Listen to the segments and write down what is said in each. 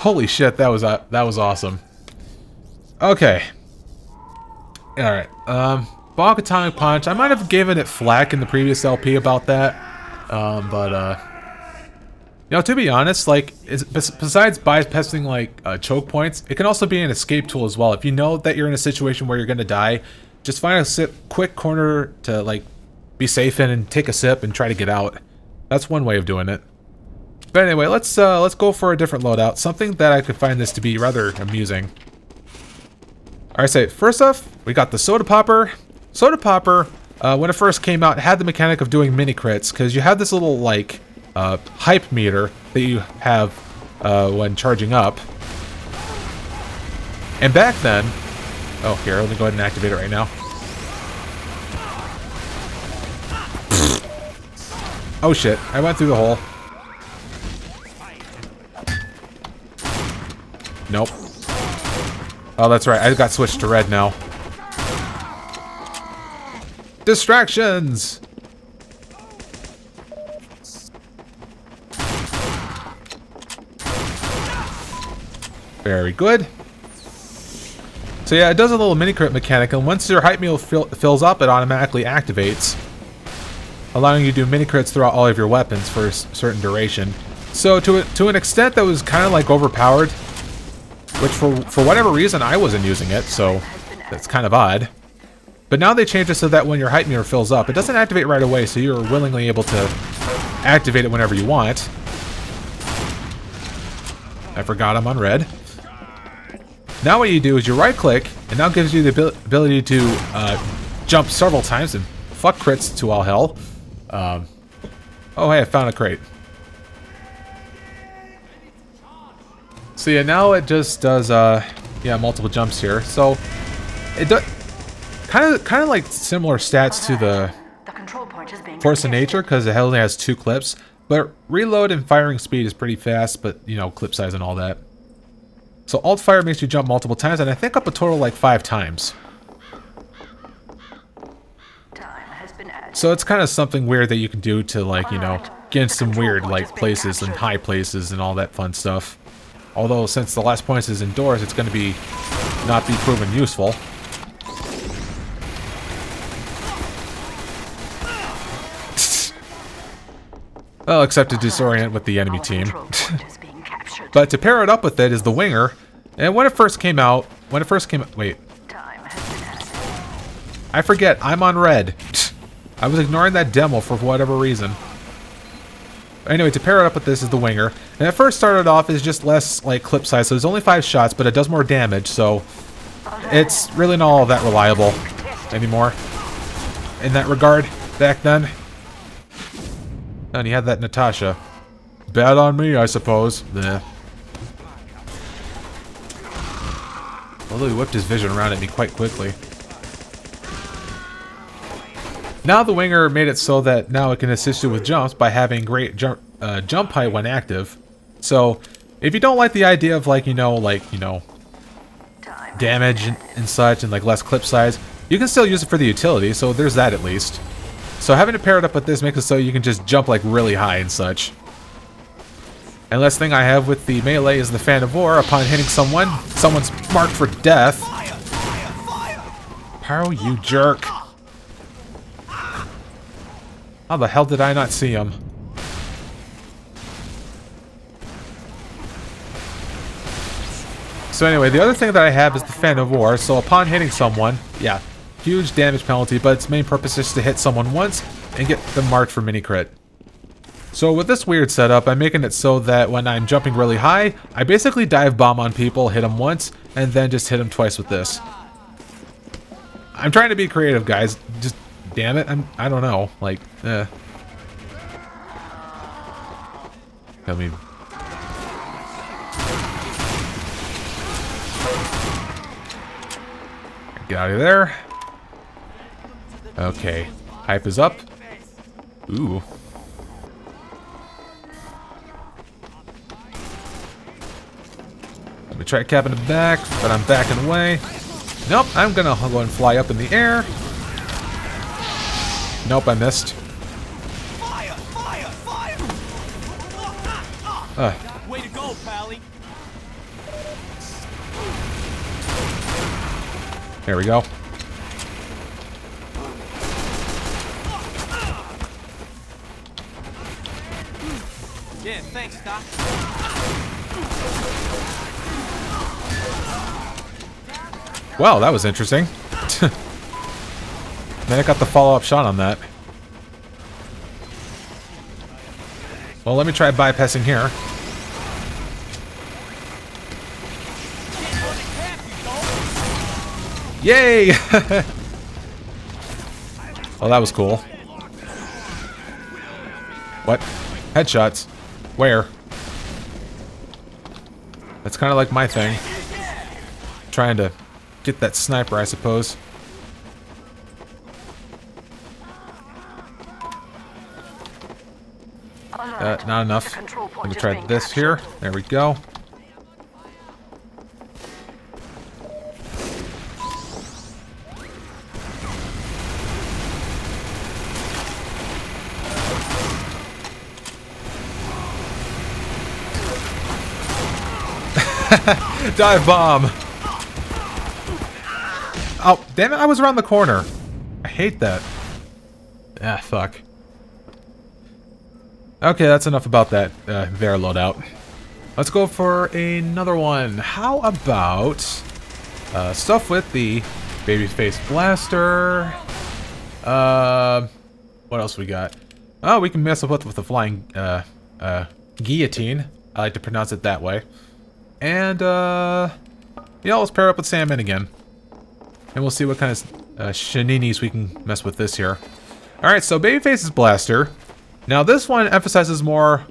Holy shit, that was awesome. Okay. Alright, Bonk Atomic Punch. I might have given it flack in the previous LP about that. You know, to be honest, like, besides bypassing, like, choke points, it can also be an escape tool as well. If you know that you're in a situation where you're gonna die, just find a quick corner to, like, be safe in and take a sip and try to get out. That's one way of doing it. But anyway, let's go for a different loadout. Something that I could find this to be rather amusing. Alright, so first off, we got the Soda Popper. Soda Popper, when it first came out, had the mechanic of doing mini crits, because you have this little, like, hype meter that you have when charging up. And back then... Oh, here, let me go ahead and activate it right now. Oh shit, I went through the hole. Nope. Oh, that's right, I got switched to red now. Distractions! Very good. So yeah, it does a little mini crit mechanic, and once your hype meter fills up, it automatically activates, allowing you to do mini crits throughout all of your weapons for a certain duration. So to an extent that was kind of like overpowered, which for whatever reason I wasn't using it, so that's kind of odd. But now they changed it so that when your hype meter fills up, it doesn't activate right away, so you're willingly able to activate it whenever you want. I forgot I'm on red. Now what you do is you right click, and now gives you the ability to jump several times and fuck crits to all hell. Oh hey, I found a crate. So yeah, now it just does yeah, multiple jumps here. So it does kind of like similar stats to the Force of Nature, because it only has 2 clips. But reload and firing speed is pretty fast, but you know, clip size and all that. So alt fire makes you jump multiple times, and I think up a total like 5 times. So it's kind of something weird that you can do to, like, you know, get in some weird like places and high places and all that fun stuff. Although since the last point is indoors, it's going to not be proven useful. Well, except to disorient with the enemy team. But to pair it up with it is the Winger. And when it first came out... Wait. I forget, I'm on red. I was ignoring that demo for whatever reason. Anyway, to pair it up with this is the Winger. And it first started off as just less, like, clip size. So there's only 5 shots, but it does more damage. So it's really not all that reliable anymore in that regard back then. And you had that Natasha. Bad on me, I suppose. Nah. Although he whipped his vision around at me quite quickly. Now the Winger made it so that now it can assist you with jumps by having great jump height when active. So if you don't like the idea of, like, you know, damage and such, and like less clip size, you can still use it for the utility, so there's that at least. So having to pair it up with this makes it so you can just jump like really high and such. And last thing I have with the melee is the Fan of War. Upon hitting someone's marked for death. Pyro, you jerk. How the hell did I not see him? So anyway, the other thing that I have is the Fan of War. So upon hitting someone, yeah, huge damage penalty, but its main purpose is to hit someone once and get them marked for mini crit. So with this weird setup, I'm making it so that when I'm jumping really high, I basically dive bomb on people, hit them once, and then just hit them twice with this. I'm trying to be creative, guys. Just, damn it, I don't know. Like, Let me... Get out of there. Okay. Hype is up. Ooh. Let me try capping it back, but I'm backing away. Nope, I'm gonna go and fly up in the air. Nope, I missed. Fire! Fire! Fire! Way to go, Pally. There we go. Yeah, thanks, Doc. Well, that was interesting. Then I got the follow-up shot on that. Well, let me try bypassing here. Yay! Oh, that was cool. What? Headshots? Where? That's kind of like my thing. Trying to get that sniper, I suppose. Not enough. Let me try this here. There we go. Dive bomb! Oh, damn it, I was around the corner. I hate that. Ah, fuck. Okay, that's enough about that Vera loadout. Let's go for another one. How about stuff with the Babyface Blaster? What else we got? Oh, we can mess up with the flying guillotine. I like to pronounce it that way. And yeah, let's pair up with Sandman again. And we'll see what kind of shininis we can mess with this here. Alright, so Babyface's Blaster. Now this one emphasizes more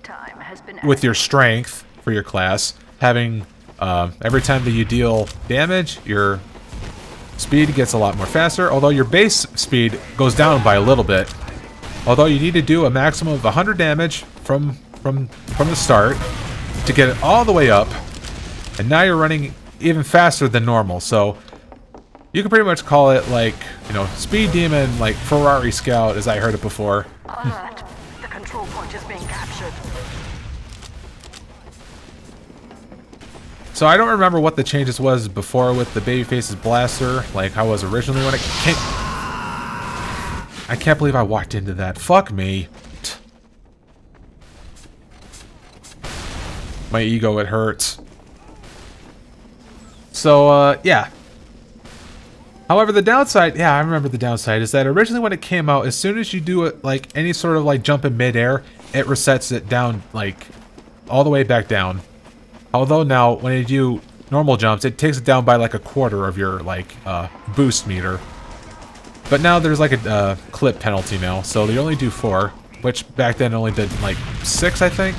with your strength for your class. Having, every time that you deal damage, your speed gets a lot more faster. Although your base speed goes down by a little bit. Although you need to do a maximum of 100 damage from the start to get it all the way up. And now you're running even faster than normal, so you can pretty much call it like, you know, Speed Demon, like Ferrari Scout, as I heard it before. Alert! The control point is being captured. So I don't remember what the changes was before with the Babyface's Blaster, like how it was originally when it came. I can't believe I walked into that. Fuck me. My ego, it hurts. So, yeah. However, the downside, yeah, I remember the downside, is that originally when it came out, as soon as you do it, like, any sort of, like, jump in midair, it resets it down, like, all the way back down. Although now, when you do normal jumps, it takes it down by, like, a quarter of your, like, boost meter. But now there's, like, a clip penalty now, so they only do 4, which back then only did, like, 6, I think.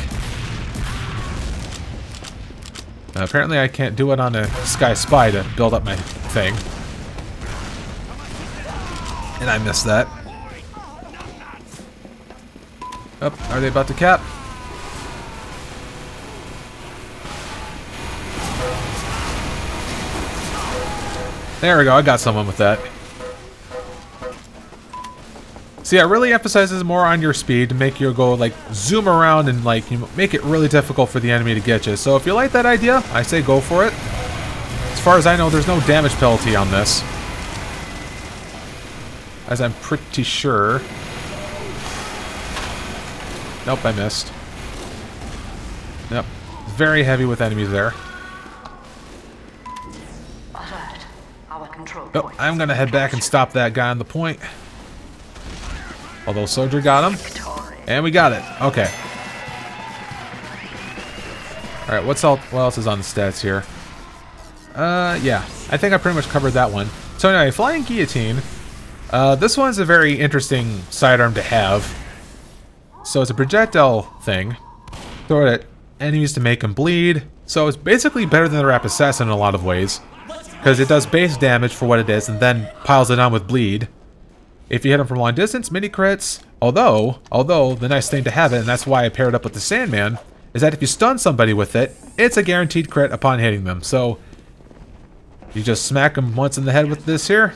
Apparently I can't do it on a Sky Spy to build up my thing. And I missed that. Oh, are they about to cap? There we go, I got someone with that. So yeah, it really emphasizes more on your speed to make you go, like, zoom around and, like, you make it really difficult for the enemy to get you. So if you like that idea, I say go for it. As far as I know, there's no damage penalty on this. As I'm pretty sure. Nope, I missed. Yep. Very heavy with enemies there. Alert! Our control Oh, point I'm gonna head back and stop that guy on the point. Although Soldier got him. And we got it. Okay. Alright, what else is on the stats here? Yeah. I think I pretty much covered that one. So anyway, Flying Guillotine. This one's a very interesting sidearm to have. So it's a projectile thing. Throw it at enemies to make them bleed. So it's basically better than the Rapid Assassin in a lot of ways. Because it does base damage for what it is and then piles it on with bleed. If you hit them from long distance, mini crits. Although, the nice thing to have it, and that's why I paired up with the Sandman, is that if you stun somebody with it, it's a guaranteed crit upon hitting them. So, you just smack them once in the head with this here,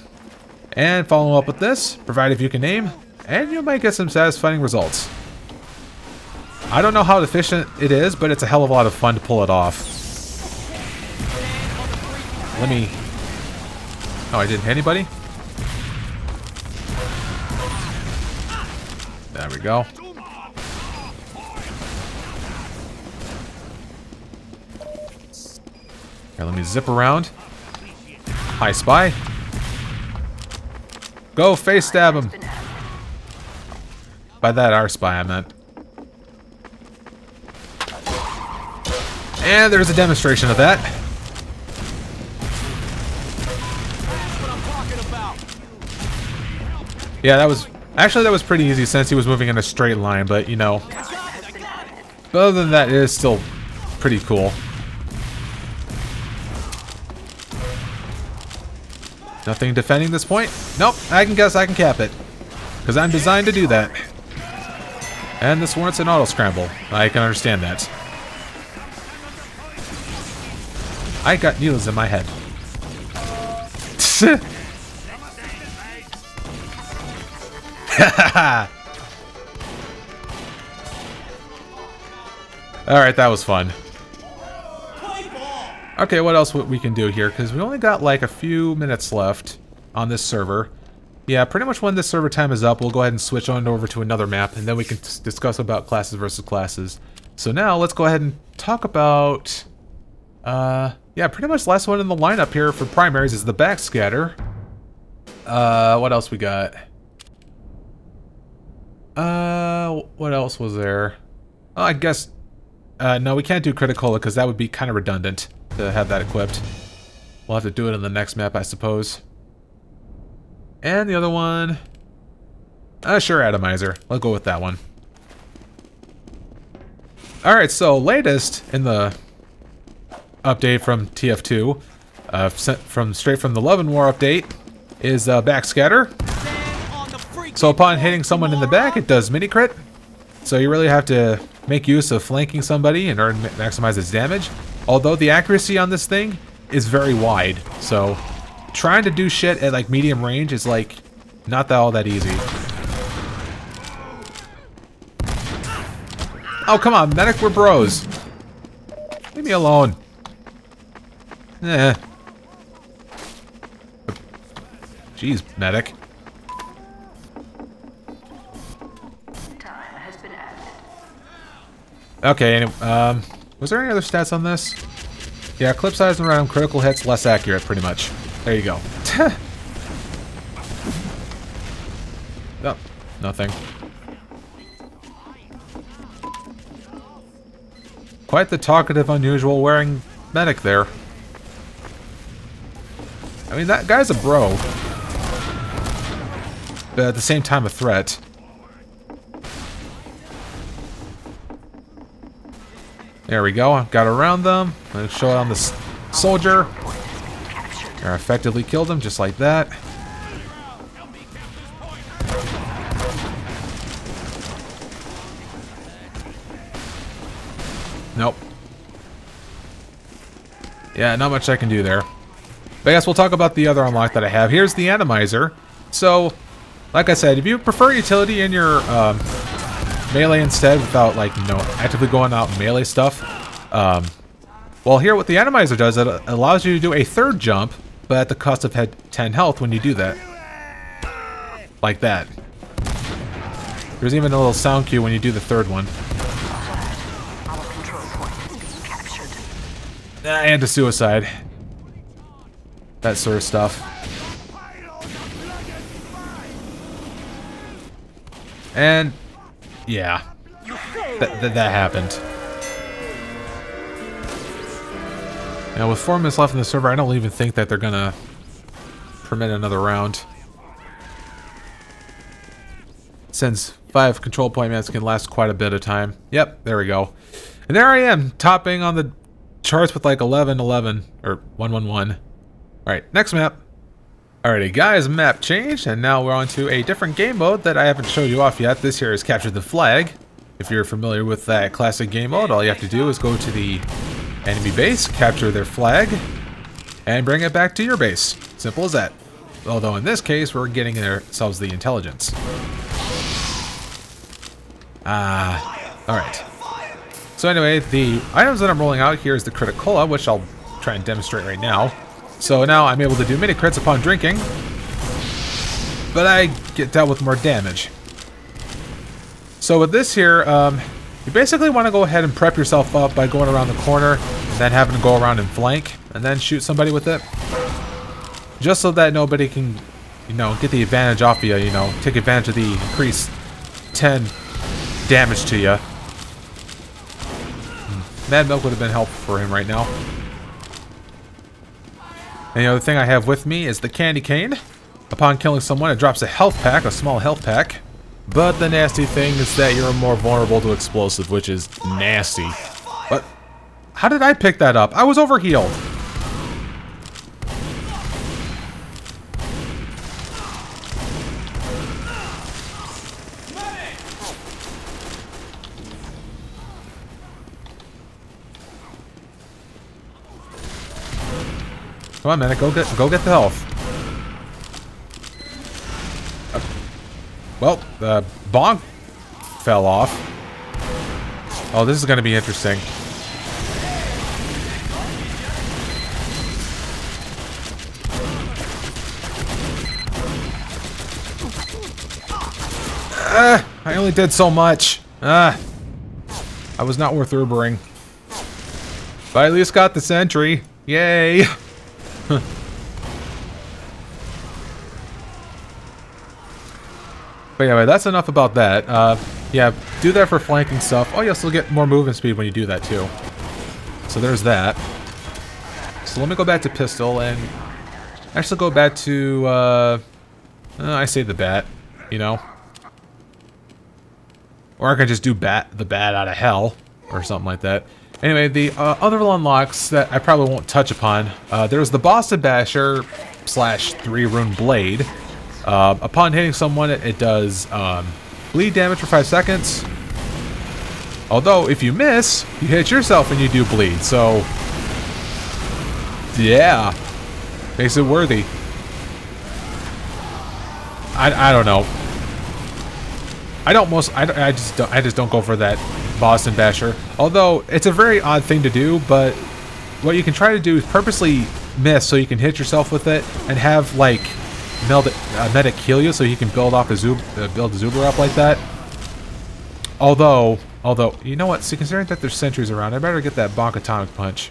and follow up with this, provided if you can aim, and you might get some satisfying results. I don't know how efficient it is, but it's a hell of a lot of fun to pull it off. Let me Oh, I didn't hit anybody? There we go. Here, let me zip around. Hi, spy. Go face stab him. By that, our spy, I meant. And there's a demonstration of that. Yeah, that was... Actually, that was pretty easy since he was moving in a straight line, but, you know... But other than that, it is still pretty cool. Nothing defending this point? Nope, I can guess I can cap it. Because I'm designed to do that. And this warrants an auto-scramble. I can understand that. I got needles in my head. Alright, that was fun. Okay, what else we can do here? Because we only got like a few minutes left on this server. Yeah, pretty much when this server time is up, we'll go ahead and switch on over to another map, and then we can discuss about classes versus classes. So now, let's go ahead and talk about... yeah, pretty much the last one in the lineup here for primaries is the Backscatter. What else we got? What else was there? Oh, I guess... no, we can't do Criticola because that would be kind of redundant to have that equipped. We'll have to do it on the next map, I suppose. And the other one... sure, Atomizer. Let's go with that one. Alright, so latest in the update from TF2, straight from the Love and War update, is Backscatter. So upon hitting someone in the back, it does mini crit. So you really have to make use of flanking somebody in order to maximize its damage. Although the accuracy on this thing is very wide, so trying to do shit at like medium range is like not all that easy. Oh, come on, medic, we're bros. Leave me alone. Eh. Jeez, medic. Okay, was there any other stats on this? Yeah, clip size and around critical hits less accurate, pretty much. There you go. Oh, nothing. Quite the talkative, unusual wearing medic there. I mean, that guy's a bro. But at the same time, a threat. There we go. Got around them. I'm gonna show it on this soldier. I effectively killed him just like that. Nope. Yeah, not much I can do there. But I guess we'll talk about the other unlock that I have. Here's the Atomizer. So, like I said, if you prefer utility in your melee instead without, like, you know, actively going out and melee stuff, well, here what the Atomizer does, it allows you to do a third jump, but at the cost of 10 health when you do that. Like that. There's even a little sound cue when you do the third one. And a suicide. That sort of stuff. And yeah, that happened. Now with 4 minutes left in the server, I don't even think that they're gonna permit another round. Since 5 control point minutes can last quite a bit of time. Yep, there we go. And there I am, topping on the charts with like 11-11, or 1-1-1. Alright, next map. Alrighty guys, map changed, and now we're on to a different game mode that I haven't showed you off yet. This here is Capture the Flag. If you're familiar with that classic game mode, all you have to do is go to the enemy base, capture their flag, and bring it back to your base. Simple as that. Although in this case, we're getting ourselves the intelligence. Alright. So anyway, the items that I'm rolling out here is the Criticola, which I'll try and demonstrate right now. So now I'm able to do mini crits upon drinking, but I get dealt with more damage. So with this here, you basically want to go ahead and prep yourself up by going around the corner, and then having to go around and flank, and then shoot somebody with it. Just so that nobody can, you know, get the advantage off you, you know, take advantage of the increased 10 damage to you. Mad Milk would have been helpful for him right now. And the other thing I have with me is the Candy Cane. Upon killing someone, it drops a health pack, a small health pack. But the nasty thing is that you're more vulnerable to explosive, which is nasty. But how did I pick that up? I was overhealed. Come on, man, go get the health. Well, the bonk fell off. Oh, this is going to be interesting. I only did so much. I was not worth Ubering. But I at least got the sentry. Yay! But anyway, that's enough about that. Yeah, do that for flanking stuff. Oh, you'll still get more movement speed when you do that too. So there's that. So let me go back to pistol and actually go back to, I say the bat, you know. Or I can just do the bat out of hell or something like that. Anyway, the other unlocks that I probably won't touch upon, there's the Boston Basher / 3-rune blade. Upon hitting someone, it does bleed damage for 5 seconds. Although, if you miss, you hit yourself and you do bleed. So, yeah, makes it worthy. I don't know. I just don't go for that Boston Basher. Although it's a very odd thing to do, but what you can try to do is purposely miss so you can hit yourself with it and have like medic heal you so you can build off build a Zuber up like that. Although you know what? See, considering that there's sentries around, I better get that Bonk Atomic Punch.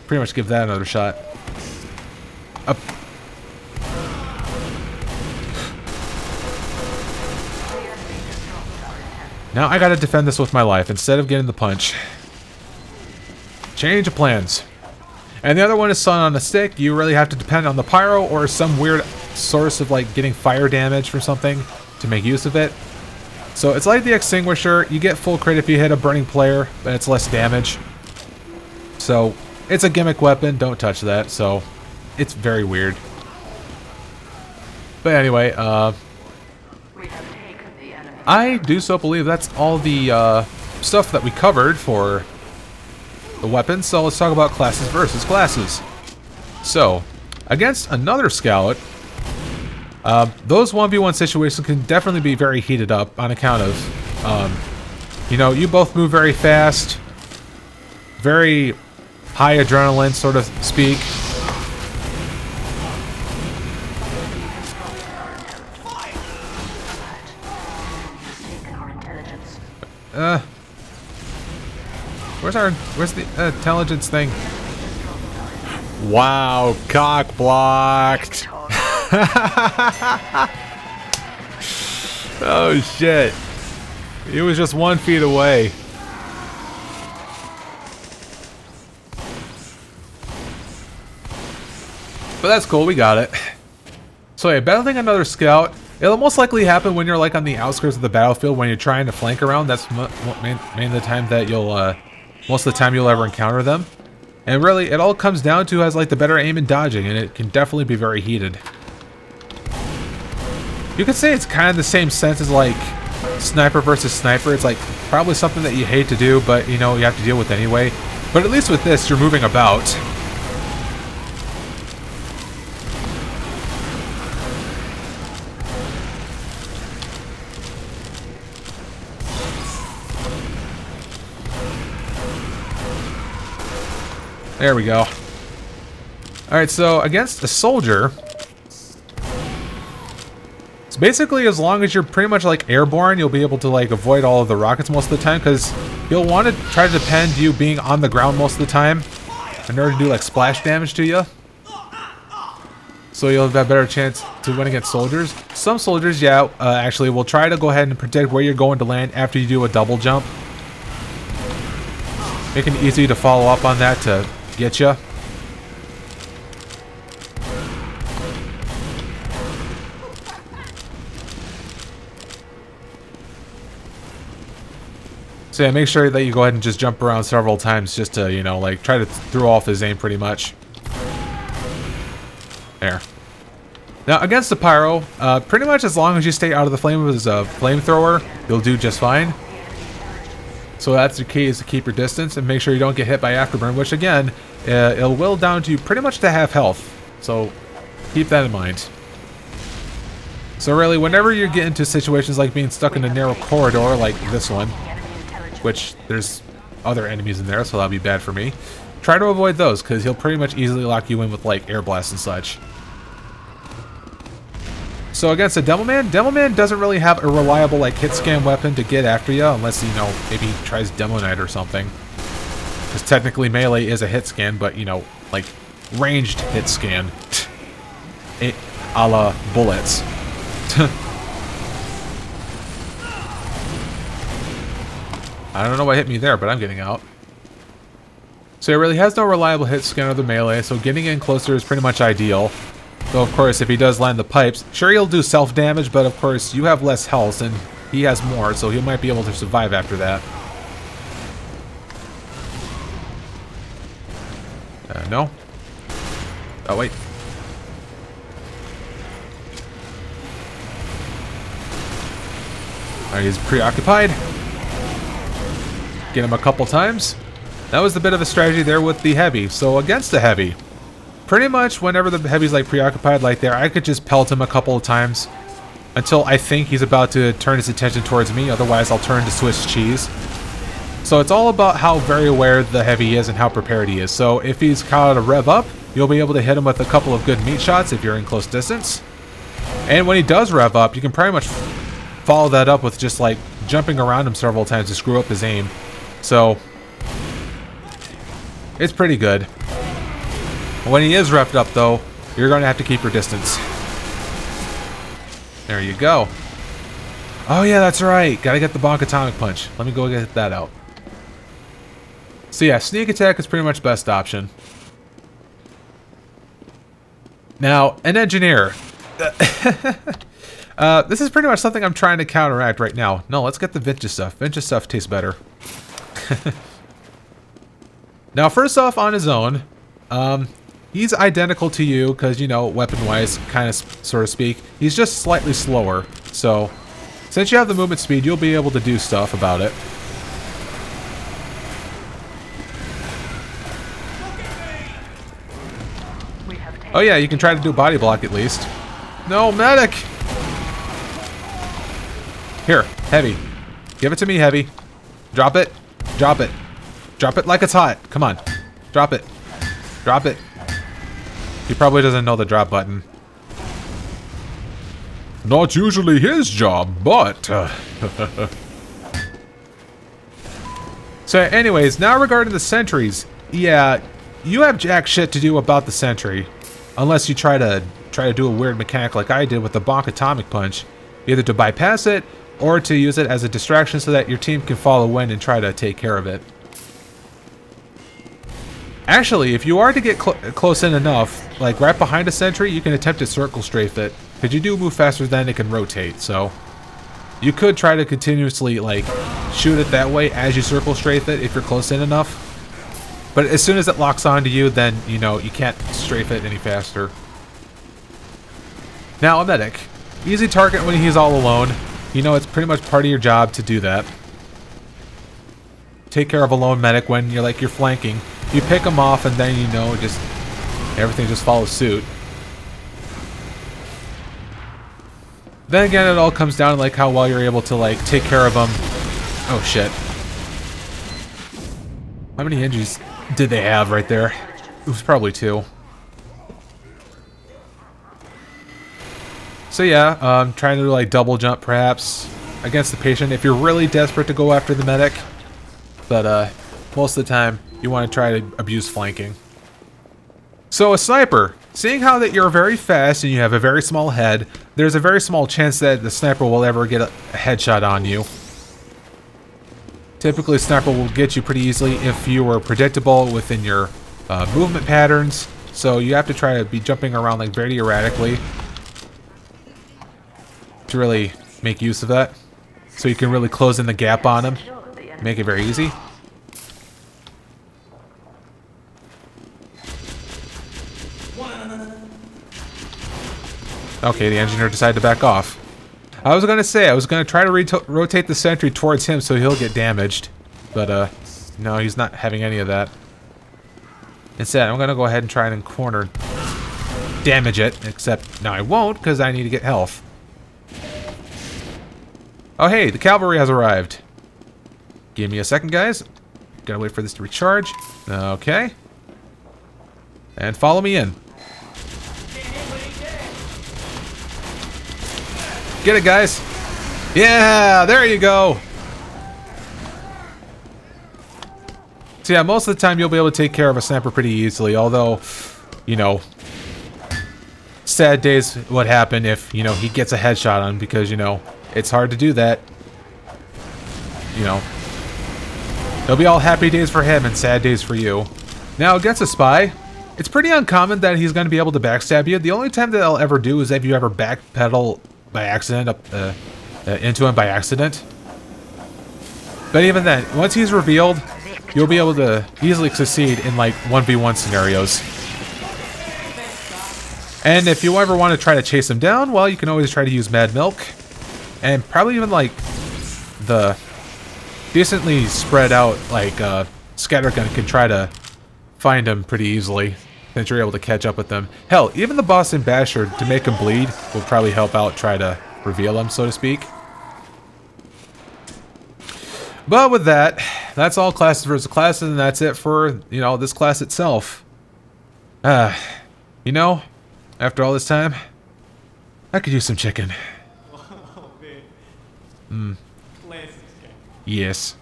Pretty much give that another shot. Up. Now I gotta defend this with my life instead of getting the punch. Change of plans. And the other one is Sun on a Stick. You really have to depend on the pyro or some weird source of like getting fire damage from something to make use of it. So it's like the Extinguisher. You get full crit if you hit a burning player, but it's less damage. So it's a gimmick weapon. Don't touch that. So it's very weird. But anyway, I do so believe that's all the stuff that we covered for the weapons. So let's talk about classes versus classes. So, against another scout, those 1v1 situations can definitely be very heated up on account of, you know, you both move very fast, very high adrenaline, sort of speak. Where's the intelligence thing? Wow, cock blocked. Oh shit. He was just 1 feet away. But that's cool, we got it. So yeah, battling another scout, it'll most likely happen when you're like on the outskirts of the battlefield when you're trying to flank around. That's mainly the time that you'll, most of the time you'll ever encounter them. And really, it all comes down to has like the better aim and dodging, and it can definitely be very heated. You could say it's kind of the same sense as like sniper versus sniper. It's like probably something that you hate to do, but you know, you have to deal with anyway. But at least with this, you're moving about. There we go. Alright, so against a soldier, it's basically as long as you're pretty much like airborne, you'll be able to like avoid all of the rockets most of the time, because you'll want to try to depend you being on the ground most of the time in order to do like splash damage to you. So you'll have a better chance to win against soldiers. Some soldiers, yeah, actually will try to go ahead and predict where you're going to land after you do a double jump. Making it easy to follow up on that to get you. So yeah, make sure that you go ahead and just jump around several times just to, you know, like try to throw off his aim pretty much. There. Now against the pyro, pretty much as long as you stay out of the flame of his flamethrower, you'll do just fine. So that's the key, is to keep your distance and make sure you don't get hit by afterburn, which again, it'll will down to you pretty much to half health. So keep that in mind. So really, whenever you get into situations like being stuck in a narrow corridor like this one, which there's other enemies in there, so that'll be bad for me, try to avoid those, because he'll pretty much easily lock you in with like air blasts and such. So against a Demoman, Demoman doesn't really have a reliable like hit scan weapon to get after you, unless, you know, maybe he tries Demo Knight or something. Because technically melee is a hit scan, but, you know, like ranged hit scan. A la bullets. I don't know what hit me there, but I'm getting out. So it really has no reliable hit scan of the melee, so getting in closer is pretty much ideal. Though, of course, if he does land the pipes, sure, he'll do self-damage, but of course, you have less health, and he has more, so he might be able to survive after that. No? Oh, wait. Alright, he's preoccupied. Get him a couple times. That was a bit of a strategy there with the heavy. So against the heavy, pretty much whenever the heavy's like preoccupied like there, I could just pelt him a couple of times until I think he's about to turn his attention towards me. Otherwise, I'll turn to Swiss cheese. So it's all about how very aware the heavy is and how prepared he is. So if he's caught to rev up, you'll be able to hit him with a couple of good meat shots if you're in close distance. And when he does rev up, you can pretty much follow that up with just like jumping around him several times to screw up his aim. So it's pretty good. When he is revved up though, you're going to have to keep your distance. There you go. Oh yeah, that's right. Gotta get the Bonk Atomic Punch. Let me go get that out. So yeah, sneak attack is pretty much best option. Now, an engineer. This is pretty much something I'm trying to counteract right now. No, let's get the Vintage stuff. Vintage stuff tastes better. Now, first off, on his own, he's identical to you because, you know, weapon-wise, kind of, sort of speak. He's just slightly slower. So, since you have the movement speed, you'll be able to do stuff about it. Oh yeah, you can try to do body block at least. No, medic! Here, heavy. Give it to me, heavy. Drop it. Drop it. Drop it like it's hot. Come on. Drop it. Drop it. He probably doesn't know the drop button. Not usually his job, but... So anyways, now regarding the sentries. Yeah, you have jack shit to do about the sentry. Unless you try to do a weird mechanic like I did with the Bonk Atomic Punch. Either to bypass it, or to use it as a distraction so that your team can follow in and try to take care of it. Actually, if you are to get close in enough, like right behind a sentry, you can attempt to circle strafe it. Because you do move faster than it can rotate, so... You could try to continuously, like, shoot it that way as you circle strafe it if you're close in enough. But as soon as it locks onto you, then, you know, you can't strafe it any faster. Now, a medic. Easy target when he's all alone. You know, it's pretty much part of your job to do that. Take care of a lone medic when you're flanking. You pick him off and then, you know, just everything just follows suit. Then again, it all comes down to like how well you're able to like take care of them. Oh shit. How many injuries did they have right there? It was probably 2. So yeah, trying to like double jump perhaps against the patient if you're really desperate to go after the medic. But most of the time you want to try to abuse flanking. So a sniper, seeing how that you're very fast and you have a very small head, there's a very small chance that the sniper will ever get a headshot on you. Typically, a sniper will get you pretty easily if you were predictable within your movement patterns. So you have to try to be jumping around like very erratically to really make use of that. So you can really close in the gap on them. Make it very easy. Okay, the engineer decided to back off. I was gonna say, I was gonna try to rotate the sentry towards him so he'll get damaged. But, no, he's not having any of that. Instead, I'm gonna go ahead and try and corner damage it, except now I won't because I need to get health. Oh hey, the cavalry has arrived. Give me a second, guys. Gotta wait for this to recharge. Okay. And follow me in. Get it, guys. Yeah, there you go. So yeah, most of the time you'll be able to take care of a sniper pretty easily, although, you know, sad days would happen if, you know, he gets a headshot on, because, you know, it's hard to do that. You know, there'll be all happy days for him and sad days for you. Now, against a spy, it's pretty uncommon that he's going to be able to backstab you. The only time that I'll ever do is if you ever backpedal by accident up into him by accident. But even then, once he's revealed, you'll be able to easily succeed in like 1v1 scenarios. And if you ever want to try to chase him down, well, you can always try to use Mad Milk. And probably even like the decently spread out like scattergun can try to find him pretty easily, since you're able to catch up with them. Hell, even the Boston Basher, to make him bleed, will probably help out try to reveal him, so to speak. But with that, that's all classes versus classes, and that's it for, you know, this class itself. You know, after all this time, I could use some chicken. Yes.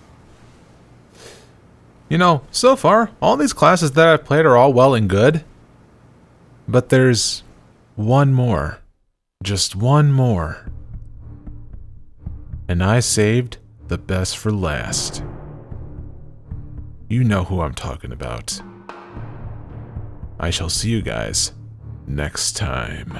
You know, so far, all these classes that I've played are all well and good. But there's one more. Just one more. And I saved the best for last. You know who I'm talking about. I shall see you guys next time.